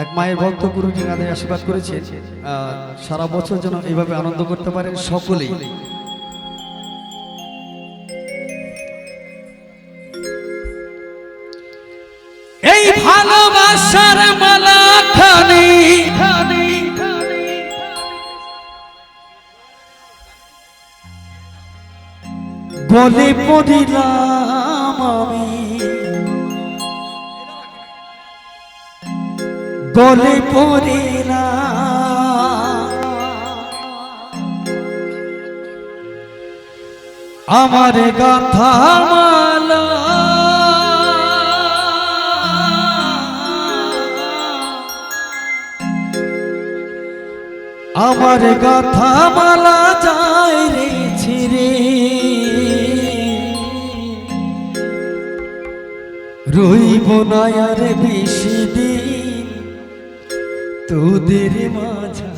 এক মায়ের ভক্ত গুরুজি আমাদের আশীর্বাদ করেছেন সারা বছর যেন এইভাবে আনন্দ করতে পারেন সকলেই। এই ভালোবাসার মালা খানি গলে পড়িলাম আমি, গলে পড়িলাম আমার গাথা মালা, আমার গাথা মালা যায় রে ছিড়ে, রইব না আর বেশি দিন তোদের মাঝে।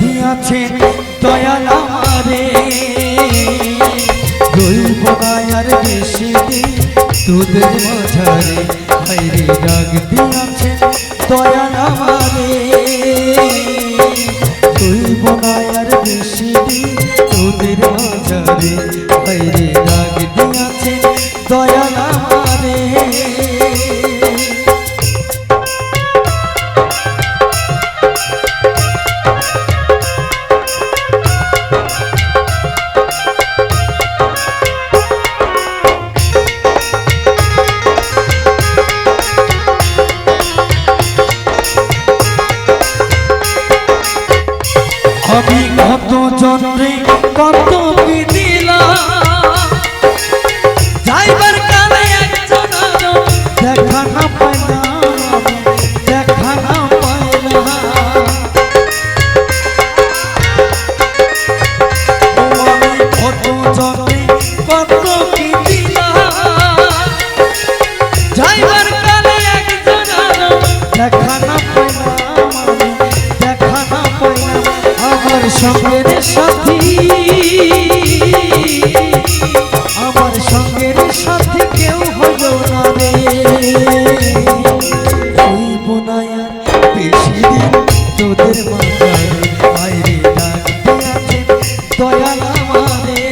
দিয়াছেন দয়াল আমারে, রইব না আর বেশি দিন তোদের মাঝারে। হায়রে ডাক দিয়াছেন দয়াল আমারে, রইব না আর বেশি দিন তোদের মাঝারে। হায়রে ডাক দিয়াছেন দয়াল আমারে। আমি কত জনরে কত কি দিলাম, যাইবার কালে একজন দেখা না পাইলাম, দেখা না পাইলাম। আমি কত জনরে কত কি দিলাম, যাইবার কালে একজন দেখা না পাইলাম, দেখা না পাইলাম। আমার সঙ্গের সাথী, আমার সঙ্গের সাথী কেউ হলো না রে, হইব না আর বেশি দিন তোদের মাঝারে। বাইরে ডাক দিয়াছেন দয়াল আমারে,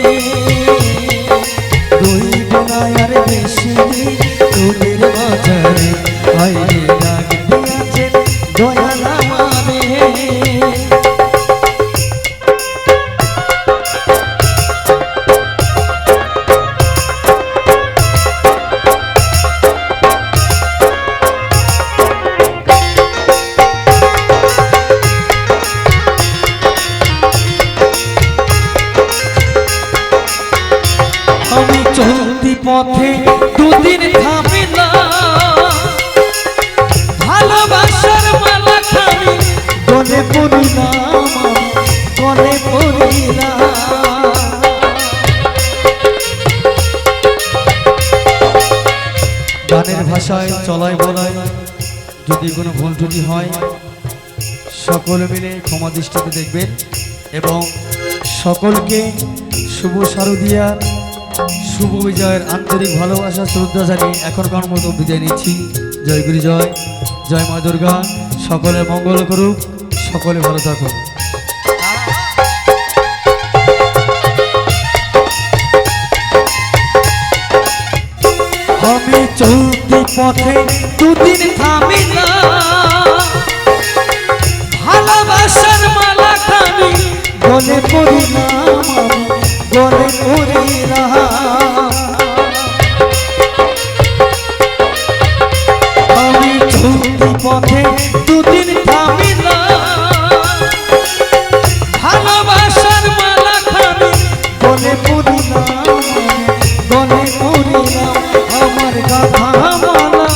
রইব না আর বেশি দিন তোদের মাঝারে। বাইরে ডাক দিয়াছেন দয়াল আমারে। আমি চলতি পথে দুদিন থামিলাম, ভালোবাসার মালা খানি গলে পড়িলাম, গলে পড়িলাম। গানের ভাষায় চলায় বলায় যদি কোনো ভুল ত্রুটি হয় সকলে মিলে ক্ষমা দৃষ্টিতে দেখবেন এবং সকলকে শুভ শারদিয়া শুভ বিজয়ের আন্তরিক ভালোবাসা শ্রদ্ধা জানিয়ে এখনকার মতো বিদায় নিচ্ছি। জয় গুরু জয়, জয় মা দুর্গা। সকলে মঙ্গল করুক, সকলে ভালো থাকুক। আমি চলতি পথে দুদিন থামিলাম, ভালোবাসার মালা খানি গলে পড়িলাম, গলে পড়িলাম। আমি চলতি পথে দুদিন থামিলাম, ভালোবাসার মালা খানি গলে পড়িলাম, গলে পড়িলাম। আমার গাথা মালা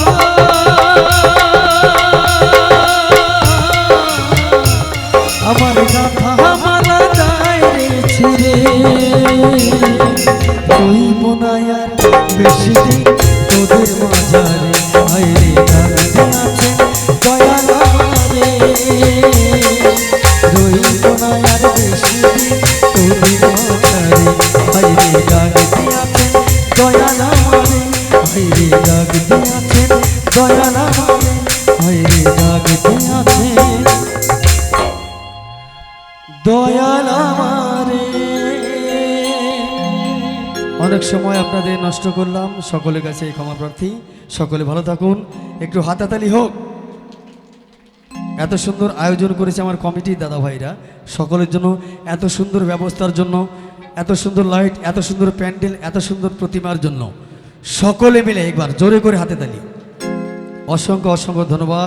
দয়াল আমারে হইরে জাগতে আছে দয়াল আমারে। অনেক সময় আপনাদের নষ্ট করলাম, সকলের কাছে ক্ষমা প্রার্থী। সকলে ভালো থাকুন, একটু হাতাতালি হোক। এত সুন্দর আয়োজন করেছে আমার কমিটির দাদা ভাইরা, সকলের জন্য এত সুন্দর ব্যবস্থার জন্য, এত সুন্দর লাইট, এত সুন্দর প্যান্ডেল, এত সুন্দর প্রতিমার জন্য সকলে মিলে একবার জোরে করে হাতে তালি। অসংখ্য অসংখ্য ধন্যবাদ।